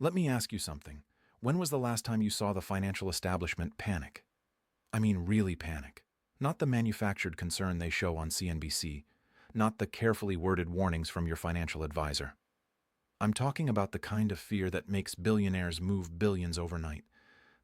Let me ask you something. When was the last time you saw the financial establishment panic? I mean really panic. Not the manufactured concern they show on CNBC, not the carefully worded warnings from your financial advisor. I'm talking about the kind of fear that makes billionaires move billions overnight,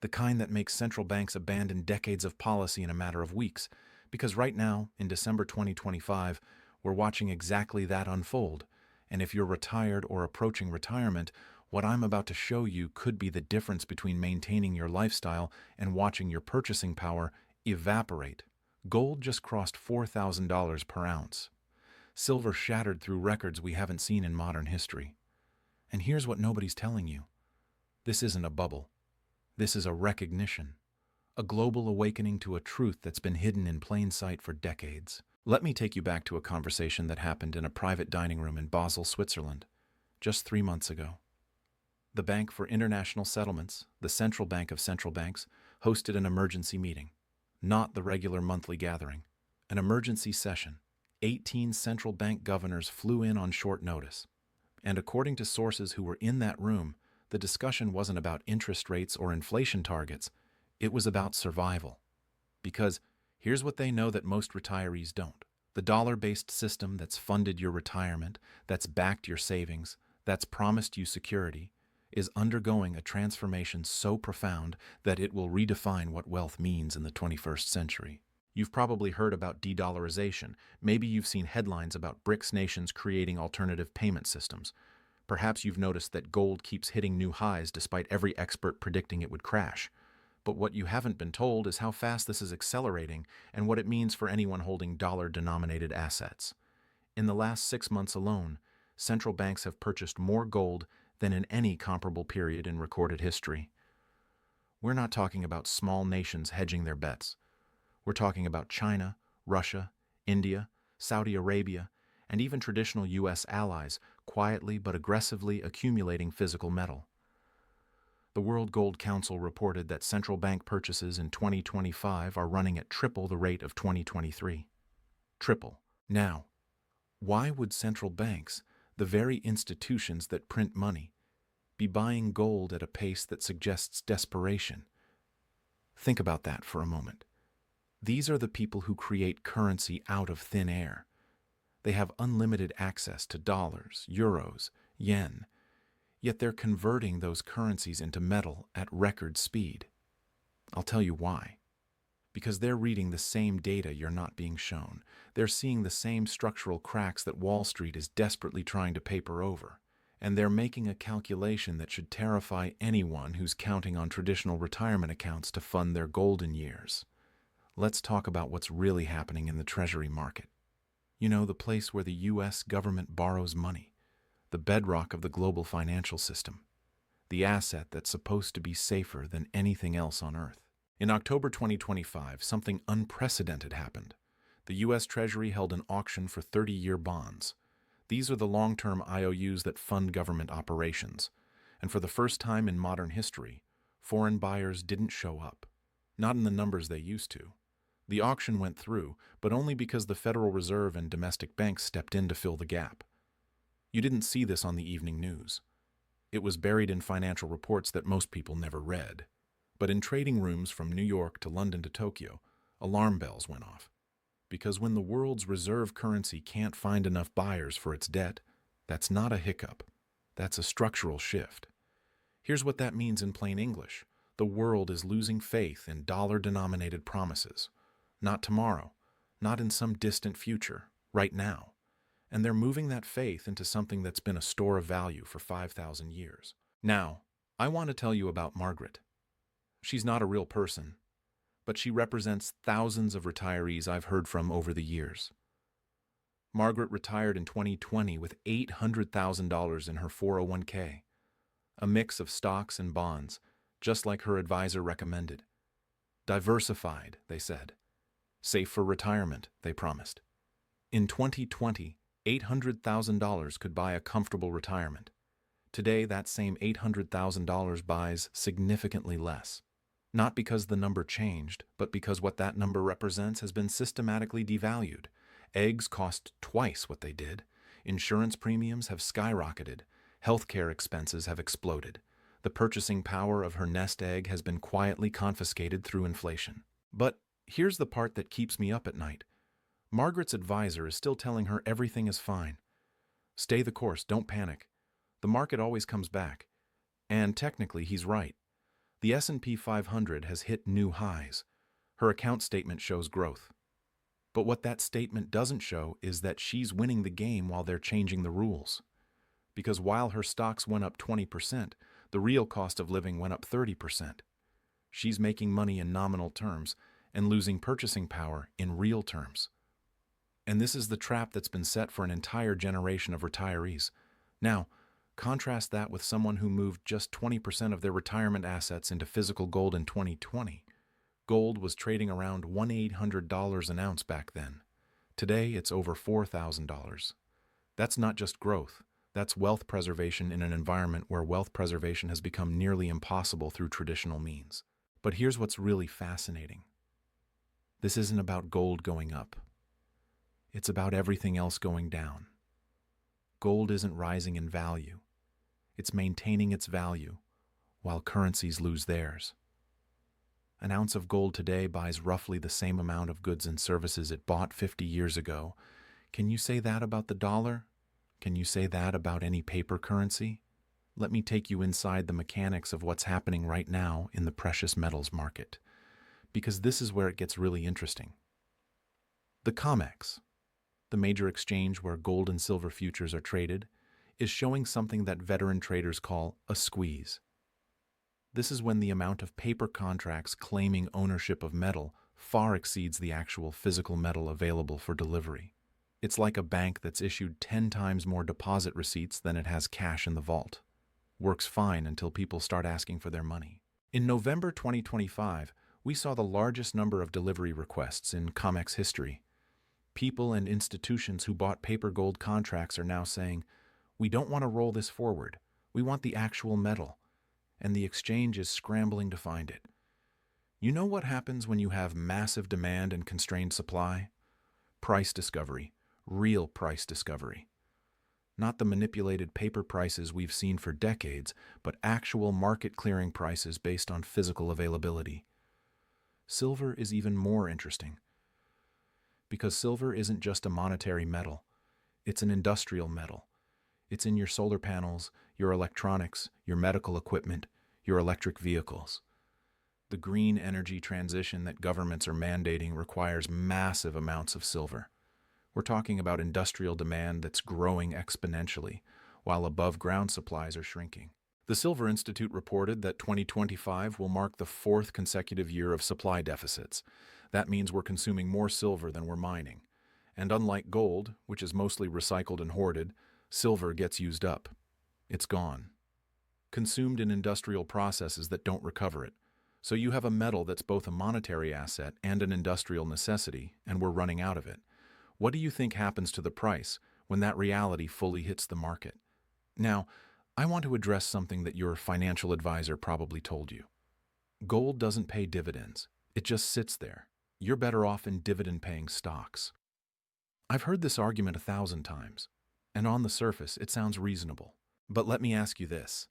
the kind that makes central banks abandon decades of policy in a matter of weeks, because right now, in December 2025, we're watching exactly that unfold, and if you're retired or approaching retirement, what I'm about to show you could be the difference between maintaining your lifestyle and watching your purchasing power evaporate. Gold just crossed $4,000 per ounce. Silver shattered through records we haven't seen in modern history. And here's what nobody's telling you. This isn't a bubble. This is a recognition, a global awakening to a truth that's been hidden in plain sight for decades. Let me take you back to a conversation that happened in a private dining room in Basel, Switzerland, just 3 months ago. The Bank for International Settlements, the central bank of central banks, hosted an emergency meeting. Not the regular monthly gathering, an emergency session. 18 central bank governors flew in on short notice. And according to sources who were in that room, the discussion wasn't about interest rates or inflation targets. It was about survival. Because here's what they know that most retirees don't. The dollar-based system that's funded your retirement, that's backed your savings, that's promised you security, is undergoing a transformation so profound that it will redefine what wealth means in the 21st century. You've probably heard about de-dollarization. Maybe you've seen headlines about BRICS nations creating alternative payment systems. Perhaps you've noticed that gold keeps hitting new highs despite every expert predicting it would crash. But what you haven't been told is how fast this is accelerating and what it means for anyone holding dollar-denominated assets. In the last 6 months alone, central banks have purchased more gold than in any comparable period in recorded history. We're not talking about small nations hedging their bets. We're talking about China, Russia, India, Saudi Arabia, and even traditional U.S. allies quietly but aggressively accumulating physical metal. The World Gold Council reported that central bank purchases in 2025 are running at triple the rate of 2023. Triple. Now, why would central banks, the very institutions that print money, be buying gold at a pace that suggests desperation? Think about that for a moment. These are the people who create currency out of thin air. They have unlimited access to dollars, euros, yen, yet they're converting those currencies into metal at record speed. I'll tell you why. Because they're reading the same data you're not being shown. They're seeing the same structural cracks that Wall Street is desperately trying to paper over. And they're making a calculation that should terrify anyone who's counting on traditional retirement accounts to fund their golden years. Let's talk about what's really happening in the Treasury market. You know, the place where the U.S. government borrows money, the bedrock of the global financial system, the asset that's supposed to be safer than anything else on Earth. In October 2025, something unprecedented happened. The U.S. Treasury held an auction for 30-year bonds. These are the long-term IOUs that fund government operations. And for the first time in modern history, foreign buyers didn't show up. Not in the numbers they used to. The auction went through, but only because the Federal Reserve and domestic banks stepped in to fill the gap. You didn't see this on the evening news. It was buried in financial reports that most people never read. But in trading rooms from New York to London to Tokyo, alarm bells went off. Because when the world's reserve currency can't find enough buyers for its debt, that's not a hiccup. That's a structural shift. Here's what that means in plain English. The world is losing faith in dollar-denominated promises. Not tomorrow, not in some distant future, right now. And they're moving that faith into something that's been a store of value for 5,000 years. Now, I want to tell you about Margaret. She's not a real person, but she represents thousands of retirees I've heard from over the years. Margaret retired in 2020 with $800,000 in her 401k, a mix of stocks and bonds, just like her advisor recommended. Diversified, they said. Safe for retirement, they promised. In 2020, $800,000 could buy a comfortable retirement. Today, that same $800,000 buys significantly less. Not because the number changed, but because what that number represents has been systematically devalued. Eggs cost twice what they did. Insurance premiums have skyrocketed. Healthcare expenses have exploded. The purchasing power of her nest egg has been quietly confiscated through inflation. But here's the part that keeps me up at night. Margaret's advisor is still telling her everything is fine. Stay the course, don't panic. The market always comes back. And technically, he's right. The S&P 500 has hit new highs. Her account statement shows growth. But what that statement doesn't show is that she's winning the game while they're changing the rules. Because while her stocks went up 20%, the real cost of living went up 30%. She's making money in nominal terms and losing purchasing power in real terms. And this is the trap that's been set for an entire generation of retirees. Now, contrast that with someone who moved just 20% of their retirement assets into physical gold in 2020. Gold was trading around $1,800 an ounce back then. Today, it's over $4,000. That's not just growth. That's wealth preservation in an environment where wealth preservation has become nearly impossible through traditional means. But here's what's really fascinating. This isn't about gold going up. It's about everything else going down. Gold isn't rising in value. It's maintaining its value, while currencies lose theirs. An ounce of gold today buys roughly the same amount of goods and services it bought 50 years ago. Can you say that about the dollar? Can you say that about any paper currency? Let me take you inside the mechanics of what's happening right now in the precious metals market, because this is where it gets really interesting. The COMEX, the major exchange where gold and silver futures are traded, is showing something that veteran traders call a squeeze. This is when the amount of paper contracts claiming ownership of metal far exceeds the actual physical metal available for delivery. It's like a bank that's issued 10 times more deposit receipts than it has cash in the vault. Works fine until people start asking for their money. In November 2025, we saw the largest number of delivery requests in COMEX history. People and institutions who bought paper gold contracts are now saying, "We don't want to roll this forward. We want the actual metal." And the exchange is scrambling to find it. You know what happens when you have massive demand and constrained supply? Price discovery. Real price discovery. Not the manipulated paper prices we've seen for decades, but actual market-clearing prices based on physical availability. Silver is even more interesting. Because silver isn't just a monetary metal. It's an industrial metal. It's in your solar panels, your electronics, your medical equipment, your electric vehicles. The green energy transition that governments are mandating requires massive amounts of silver. We're talking about industrial demand that's growing exponentially, while above-ground supplies are shrinking. The Silver Institute reported that 2025 will mark the fourth consecutive year of supply deficits. That means we're consuming more silver than we're mining. And unlike gold, which is mostly recycled and hoarded, silver gets used up. It's gone. Consumed in industrial processes that don't recover it. So you have a metal that's both a monetary asset and an industrial necessity, and we're running out of it. What do you think happens to the price when that reality fully hits the market? Now, I want to address something that your financial advisor probably told you. Gold doesn't pay dividends. It just sits there. You're better off in dividend-paying stocks. I've heard this argument 1,000 times, and on the surface, it sounds reasonable. But let me ask you this.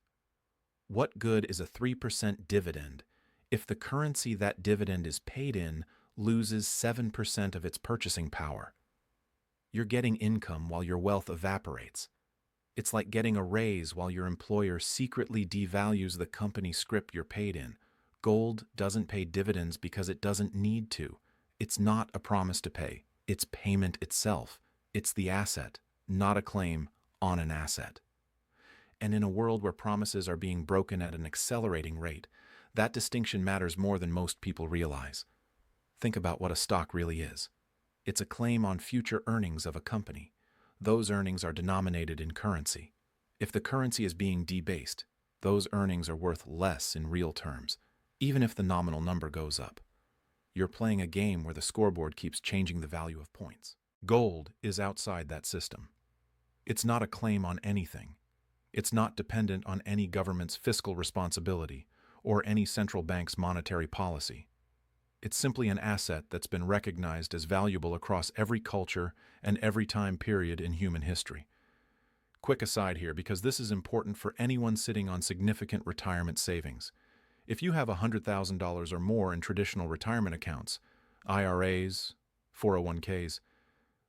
What good is a 3% dividend if the currency that dividend is paid in loses 7% of its purchasing power? You're getting income while your wealth evaporates. It's like getting a raise while your employer secretly devalues the company scrip you're paid in. Gold doesn't pay dividends because it doesn't need to. It's not a promise to pay. It's payment itself. It's the asset, not a claim on an asset. And in a world where promises are being broken at an accelerating rate, that distinction matters more than most people realize. Think about what a stock really is. It's a claim on future earnings of a company. Those earnings are denominated in currency. If the currency is being debased, those earnings are worth less in real terms, even if the nominal number goes up. You're playing a game where the scoreboard keeps changing the value of points. Gold is outside that system. It's not a claim on anything. It's not dependent on any government's fiscal responsibility or any central bank's monetary policy. It's simply an asset that's been recognized as valuable across every culture and every time period in human history. Quick aside here, because this is important for anyone sitting on significant retirement savings. If you have $100,000 or more in traditional retirement accounts, IRAs, 401ks,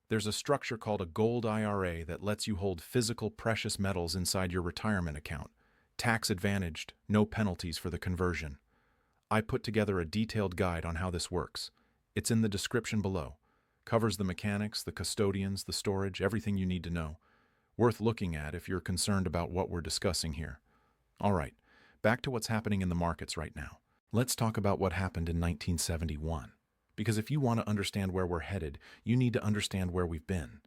there's a structure called a gold IRA that lets you hold physical precious metals inside your retirement account. Tax advantaged, no penalties for the conversion. I put together a detailed guide on how this works. It's in the description below. Covers the mechanics, the custodians, the storage, everything you need to know. Worth looking at if you're concerned about what we're discussing here. All right, back to what's happening in the markets right now. Let's talk about what happened in 1971. Because if you want to understand where we're headed, you need to understand where we've been.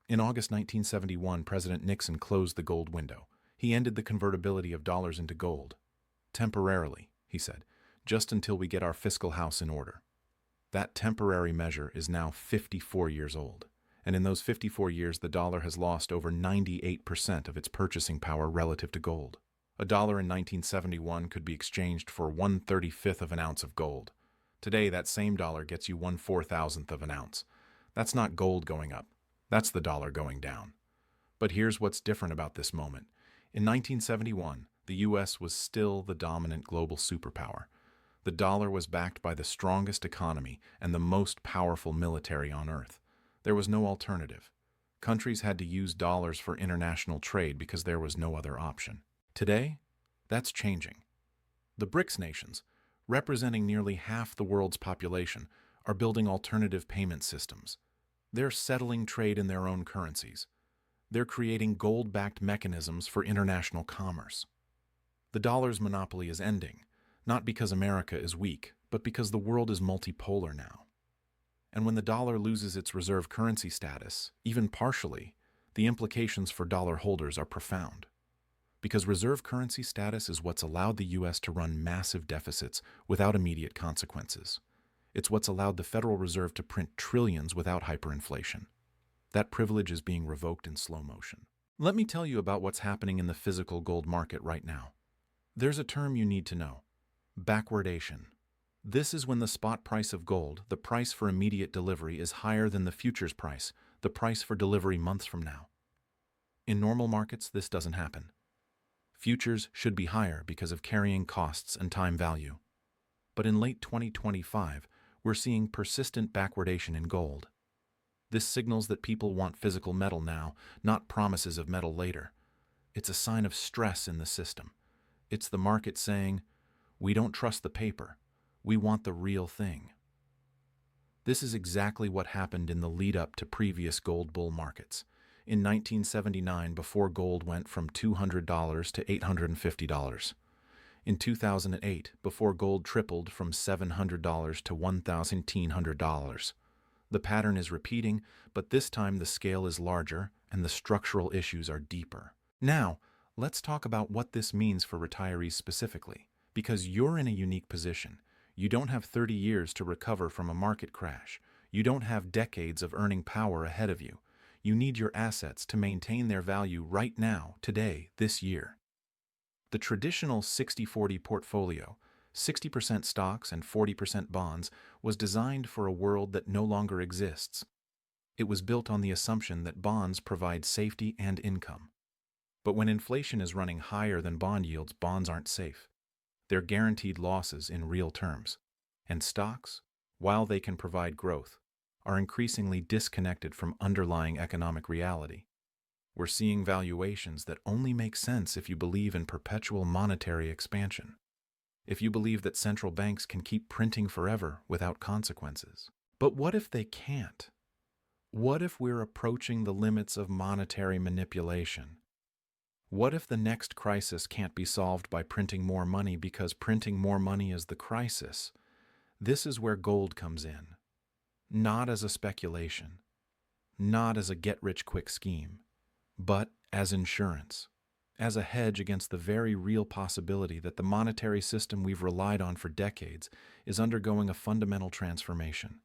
In August 1971, President Nixon closed the gold window. He ended the convertibility of dollars into gold. Temporarily, he said, just until we get our fiscal house in order. That temporary measure is now 54 years old. And in those 54 years, the dollar has lost over 98% of its purchasing power relative to gold. A dollar in 1971 could be exchanged for 1/35th of an ounce of gold. Today, that same dollar gets you 1/4000th of an ounce. That's not gold going up. That's the dollar going down. But here's what's different about this moment. In 1971, the U.S. was still the dominant global superpower. The dollar was backed by the strongest economy and the most powerful military on Earth. There was no alternative. Countries had to use dollars for international trade because there was no other option. Today, that's changing. The BRICS nations, representing nearly half the world's population, are building alternative payment systems. They're settling trade in their own currencies. They're creating gold-backed mechanisms for international commerce. The dollar's monopoly is ending, not because America is weak, but because the world is multipolar now. And when the dollar loses its reserve currency status, even partially, the implications for dollar holders are profound. Because reserve currency status is what's allowed the U.S. to run massive deficits without immediate consequences. It's what's allowed the Federal Reserve to print trillions without hyperinflation. That privilege is being revoked in slow motion. Let me tell you about what's happening in the physical gold market right now. There's a term you need to know: backwardation. This is when the spot price of gold, the price for immediate delivery, is higher than the futures price, the price for delivery months from now. In normal markets, this doesn't happen. Futures should be higher because of carrying costs and time value. But in late 2025, we're seeing persistent backwardation in gold. This signals that people want physical metal now, not promises of metal later. It's a sign of stress in the system. It's the market saying, "We don't trust the paper. We want the real thing." This is exactly what happened in the lead-up to previous gold bull markets. In 1979, before gold went from $200 to $850. In 2008, before gold tripled from $700 to $1,900. The pattern is repeating, but this time the scale is larger and the structural issues are deeper. Now, let's talk about what this means for retirees specifically, because you're in a unique position. You don't have 30 years to recover from a market crash. You don't have decades of earning power ahead of you. You need your assets to maintain their value right now, today, this year. The traditional 60-40 portfolio, 60% stocks and 40% bonds, was designed for a world that no longer exists. It was built on the assumption that bonds provide safety and income. But when inflation is running higher than bond yields, bonds aren't safe. They're guaranteed losses in real terms. And stocks, while they can provide growth, are increasingly disconnected from underlying economic reality. We're seeing valuations that only make sense if you believe in perpetual monetary expansion. If you believe that central banks can keep printing forever without consequences. But what if they can't? What if we're approaching the limits of monetary manipulation? What if the next crisis can't be solved by printing more money because printing more money is the crisis? This is where gold comes in. Not as a speculation, not as a get-rich-quick scheme, but as insurance, as a hedge against the very real possibility that the monetary system we've relied on for decades is undergoing a fundamental transformation.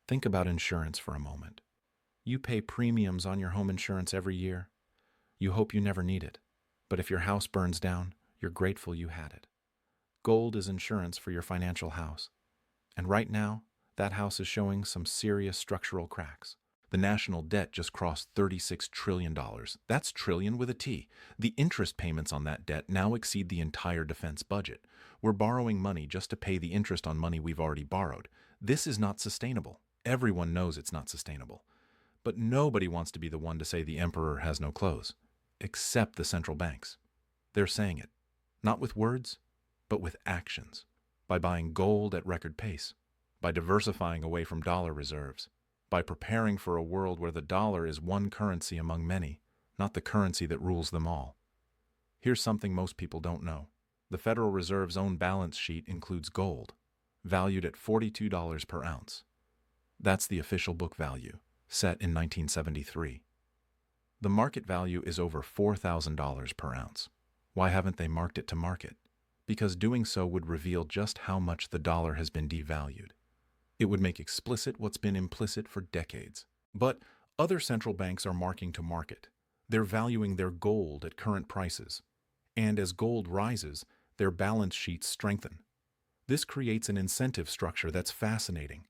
Think about insurance for a moment. You pay premiums on your home insurance every year. You hope you never need it, but if your house burns down, you're grateful you had it. Gold is insurance for your financial house, and right now, that house is showing some serious structural cracks. The national debt just crossed $36 trillion. That's trillion with a T. The interest payments on that debt now exceed the entire defense budget. We're borrowing money just to pay the interest on money we've already borrowed. This is not sustainable. Everyone knows it's not sustainable. But nobody wants to be the one to say the emperor has no clothes, except the central banks. They're saying it, not with words, but with actions, by buying gold at record pace, by diversifying away from dollar reserves, by preparing for a world where the dollar is one currency among many, not the currency that rules them all. Here's something most people don't know. The Federal Reserve's own balance sheet includes gold, valued at $42 per ounce. That's the official book value, set in 1973. The market value is over $4,000 per ounce. Why haven't they marked it to market? Because doing so would reveal just how much the dollar has been devalued. It would make explicit what's been implicit for decades. But other central banks are marking to market. They're valuing their gold at current prices. And as gold rises, their balance sheets strengthen. This creates an incentive structure that's fascinating.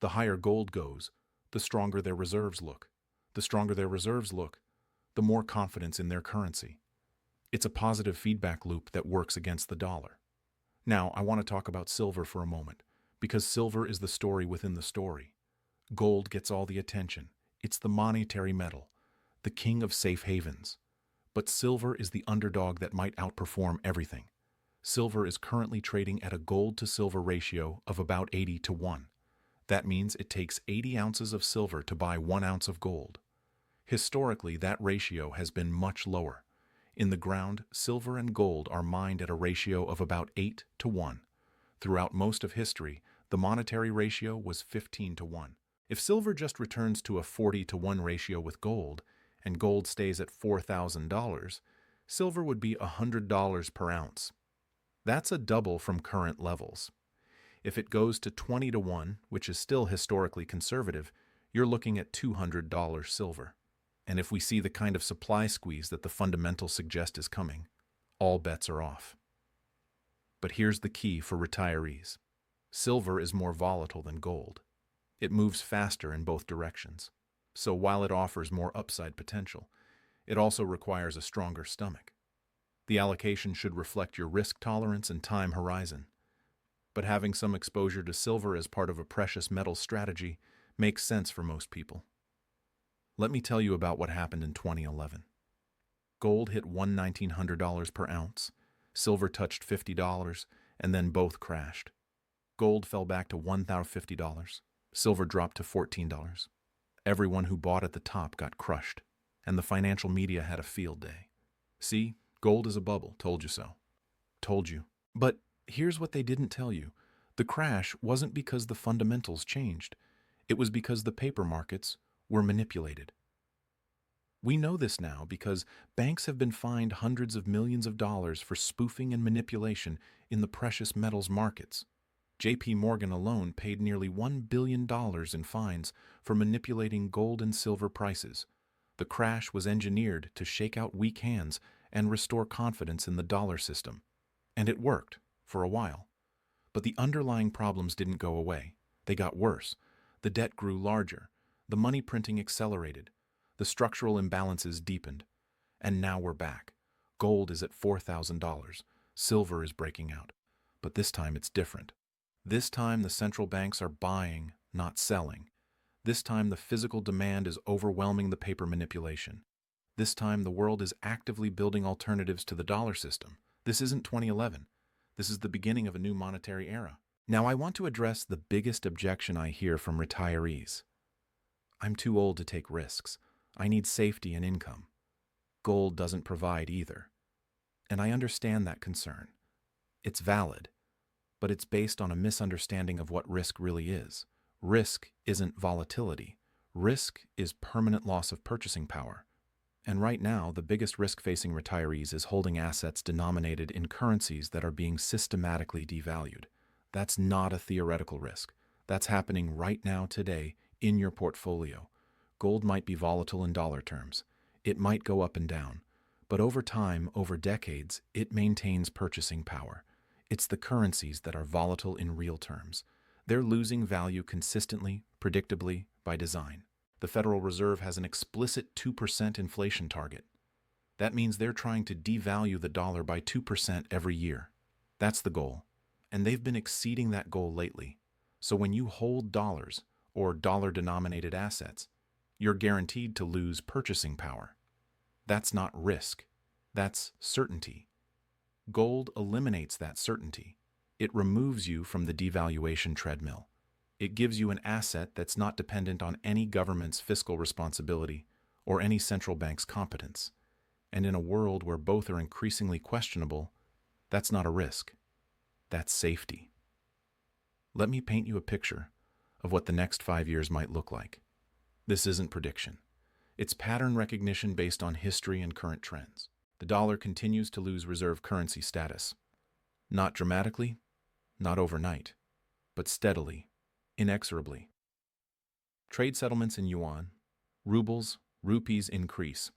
The higher gold goes, the stronger their reserves look. The stronger their reserves look, the more confidence in their currency. It's a positive feedback loop that works against the dollar. Now, I want to talk about silver for a moment, because silver is the story within the story. Gold gets all the attention. It's the monetary metal, the king of safe havens. But silver is the underdog that might outperform everything. Silver is currently trading at a gold-to-silver ratio of about 80 to 1. That means it takes 80 ounces of silver to buy 1 ounce of gold. Historically, that ratio has been much lower. In the ground, silver and gold are mined at a ratio of about 8 to 1. Throughout most of history, the monetary ratio was 15 to 1. If silver just returns to a 40 to 1 ratio with gold, and gold stays at $4,000, silver would be $100 per ounce. That's a double from current levels. If it goes to 20 to 1, which is still historically conservative, you're looking at $200 silver. And if we see the kind of supply squeeze that the fundamentals suggest is coming, all bets are off. But here's the key for retirees. Silver is more volatile than gold. It moves faster in both directions. So while it offers more upside potential, it also requires a stronger stomach. The allocation should reflect your risk tolerance and time horizon. But having some exposure to silver as part of a precious metal strategy makes sense for most people. Let me tell you about what happened in 2011. Gold hit $1,900 per ounce, silver touched $50, and then both crashed. Gold fell back to $1,050, silver dropped to $14. Everyone who bought at the top got crushed, and the financial media had a field day. See, gold is a bubble, told you so. Told you. But here's what they didn't tell you. The crash wasn't because the fundamentals changed. It was because the paper markets were manipulated. We know this now because banks have been fined hundreds of millions of dollars for spoofing and manipulation in the precious metals markets. J.P. Morgan alone paid nearly $1 billion in fines for manipulating gold and silver prices. The crash was engineered to shake out weak hands and restore confidence in the dollar system. And it worked, for a while. But the underlying problems didn't go away. They got worse. The debt grew larger. The money printing accelerated. The structural imbalances deepened. And now we're back. Gold is at $4,000. Silver is breaking out. But this time it's different. This time the central banks are buying, not selling. This time the physical demand is overwhelming the paper manipulation. This time the world is actively building alternatives to the dollar system. This isn't 2011. This is the beginning of a new monetary era. Now I want to address the biggest objection I hear from retirees. I'm too old to take risks. I need safety and income. Gold doesn't provide either. And I understand that concern. It's valid, but it's based on a misunderstanding of what risk really is. Risk isn't volatility. Risk is permanent loss of purchasing power. And right now, the biggest risk facing retirees is holding assets denominated in currencies that are being systematically devalued. That's not a theoretical risk. That's happening right now today in your portfolio. Gold might be volatile in dollar terms. It might go up and down. But over time, over decades, it maintains purchasing power. It's the currencies that are volatile in real terms. They're losing value consistently, predictably, by design. The Federal Reserve has an explicit 2% inflation target. That means they're trying to devalue the dollar by 2% every year. That's the goal. And they've been exceeding that goal lately. So when you hold dollars, or dollar-denominated assets, you're guaranteed to lose purchasing power. That's not risk. That's certainty. Gold eliminates that certainty. It removes you from the devaluation treadmill. It gives you an asset that's not dependent on any government's fiscal responsibility or any central bank's competence. And in a world where both are increasingly questionable, that's not a risk. That's safety. Let me paint you a picture of what the next 5 years might look like. This isn't prediction. It's pattern recognition based on history and current trends. The dollar continues to lose reserve currency status. Not dramatically, not overnight, but steadily, inexorably. Trade settlements in yuan, rubles, rupees increase.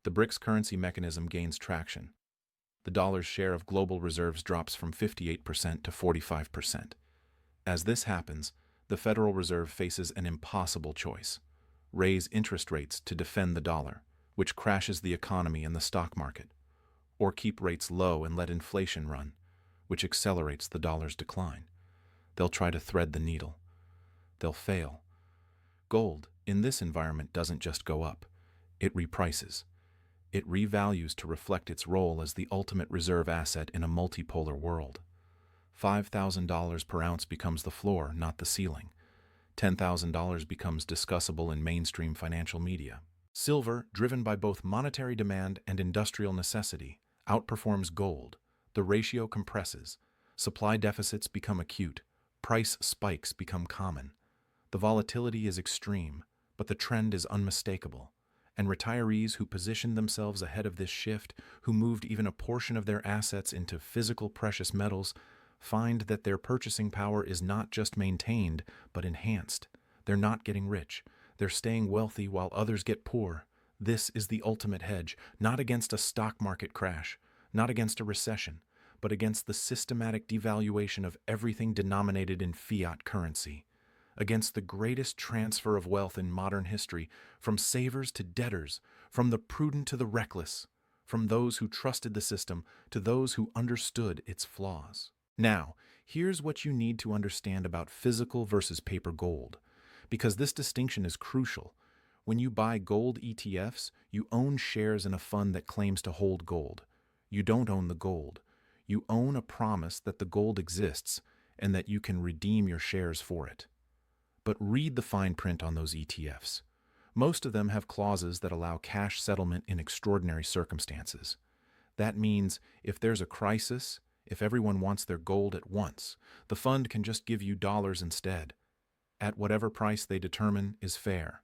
The BRICS currency mechanism gains traction. The dollar's share of global reserves drops from 58% to 45%. As this happens, the Federal Reserve faces an impossible choice: raise interest rates to defend the dollar, which crashes the economy and the stock market, or keep rates low and let inflation run, which accelerates the dollar's decline. They'll try to thread the needle. They'll fail. Gold, in this environment, doesn't just go up. It reprices. It revalues to reflect its role as the ultimate reserve asset in a multipolar world. $5,000 per ounce becomes the floor, not the ceiling. $10,000 becomes discussable in mainstream financial media. Silver, driven by both monetary demand and industrial necessity, outperforms gold. The ratio compresses. Supply deficits become acute. Price spikes become common. The volatility is extreme, but the trend is unmistakable. And retirees who positioned themselves ahead of this shift, who moved even a portion of their assets into physical precious metals, find that their purchasing power is not just maintained, but enhanced. They're not getting rich. They're staying wealthy while others get poor. This is the ultimate hedge, not against a stock market crash, not against a recession, but against the systematic devaluation of everything denominated in fiat currency, against the greatest transfer of wealth in modern history, from savers to debtors, from the prudent to the reckless, from those who trusted the system to those who understood its flaws. Now, here's what you need to understand about physical versus paper gold, because this distinction is crucial. When you buy gold ETFs, you own shares in a fund that claims to hold gold. You don't own the gold. You own a promise that the gold exists and that you can redeem your shares for it. But read the fine print on those ETFs. Most of them have clauses that allow cash settlement in extraordinary circumstances. That means if there's a crisis, if everyone wants their gold at once, the fund can just give you dollars instead, at whatever price they determine is fair.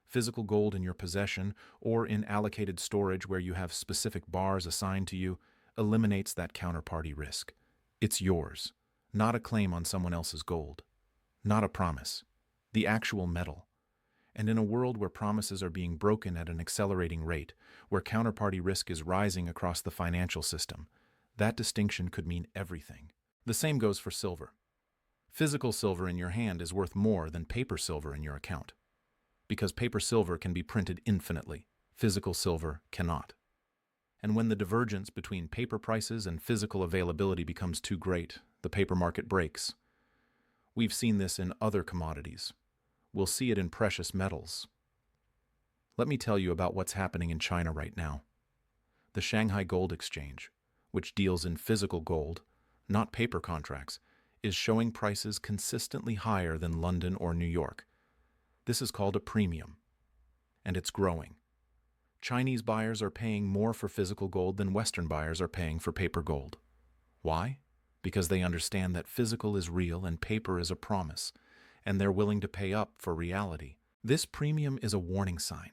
Physical gold in your possession or in allocated storage where you have specific bars assigned to you eliminates that counterparty risk. It's yours, not a claim on someone else's gold, not a promise, the actual metal. And in a world where promises are being broken at an accelerating rate, where counterparty risk is rising across the financial system, that distinction could mean everything. The same goes for silver. Physical silver in your hand is worth more than paper silver in your account, because paper silver can be printed infinitely. Physical silver cannot. And when the divergence between paper prices and physical availability becomes too great, the paper market breaks. We've seen this in other commodities. We'll see it in precious metals. Let me tell you about what's happening in China right now. The Shanghai Gold Exchange, which deals in physical gold, not paper contracts, is showing prices consistently higher than London or New York. This is called a premium, and it's growing. Chinese buyers are paying more for physical gold than Western buyers are paying for paper gold. Why? Because they understand that physical is real and paper is a promise, and they're willing to pay up for reality. This premium is a warning sign.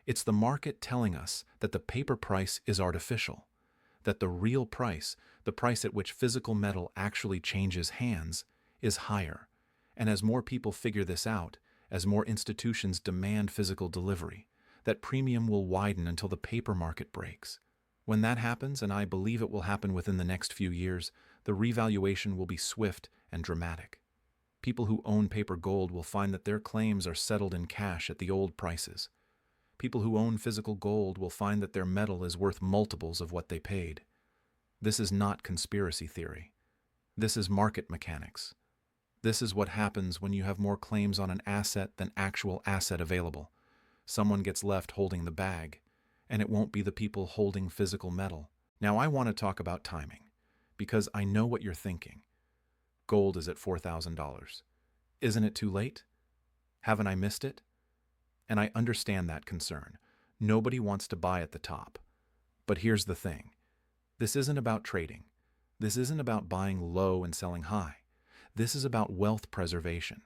It's the market telling us that the paper price is artificial, that the real price, the price at which physical metal actually changes hands, is higher. And as more people figure this out, as more institutions demand physical delivery, that premium will widen until the paper market breaks. When that happens, and I believe it will happen within the next few years, the revaluation will be swift and dramatic. People who own paper gold will find that their claims are settled in cash at the old prices. People who own physical gold will find that their metal is worth multiples of what they paid. This is not conspiracy theory. This is market mechanics. This is what happens when you have more claims on an asset than actual asset available. Someone gets left holding the bag, and it won't be the people holding physical metal. Now I want to talk about timing, because I know what you're thinking. Gold is at $4,000. Isn't it too late? Haven't I missed it? And I understand that concern. Nobody wants to buy at the top. But here's the thing. This isn't about trading. This isn't about buying low and selling high. This is about wealth preservation.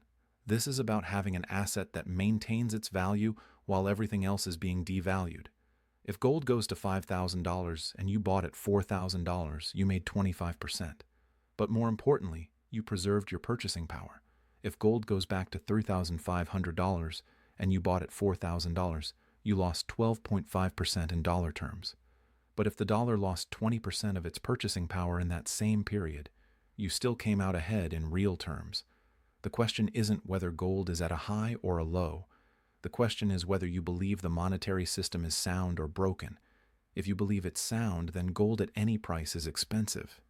This is about having an asset that maintains its value while everything else is being devalued. If gold goes to $5,000 and you bought at $4,000, you made 25%. But more importantly, you preserved your purchasing power. If gold goes back to $3,500 and you bought at $4,000, you lost 12.5% in dollar terms. But if the dollar lost 20% of its purchasing power in that same period, you still came out ahead in real terms. The question isn't whether gold is at a high or a low. The question is whether you believe the monetary system is sound or broken. If you believe it's sound, then gold at any price is expensive.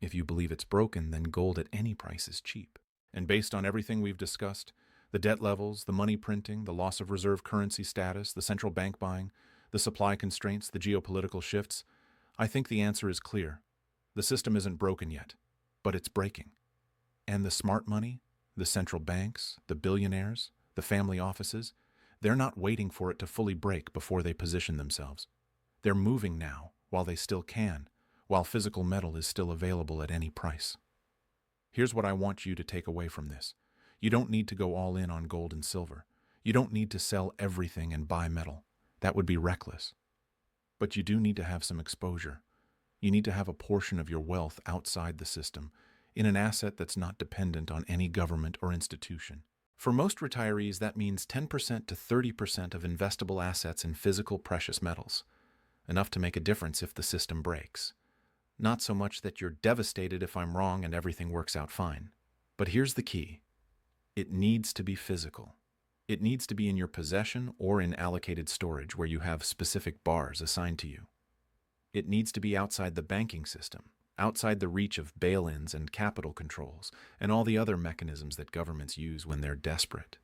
If you believe it's broken, then gold at any price is cheap. And based on everything we've discussed, the debt levels, the money printing, the loss of reserve currency status, the central bank buying, the supply constraints, the geopolitical shifts, I think the answer is clear. The system isn't broken yet, but it's breaking. And the smart money, the central banks, the billionaires, the family offices, they're not waiting for it to fully break before they position themselves. They're moving now while they still can, while physical metal is still available at any price. Here's what I want you to take away from this. You don't need to go all in on gold and silver. You don't need to sell everything and buy metal. That would be reckless. But you do need to have some exposure. You need to have a portion of your wealth outside the system, in an asset that's not dependent on any government or institution. For most retirees, that means 10% to 30% of investable assets in physical precious metals, enough to make a difference if the system breaks. Not so much that you're devastated if I'm wrong and everything works out fine. But here's the key. It needs to be physical. It needs to be in your possession or in allocated storage where you have specific bars assigned to you. It needs to be outside the banking system, outside the reach of bail-ins and capital controls, and all the other mechanisms that governments use when they're desperate.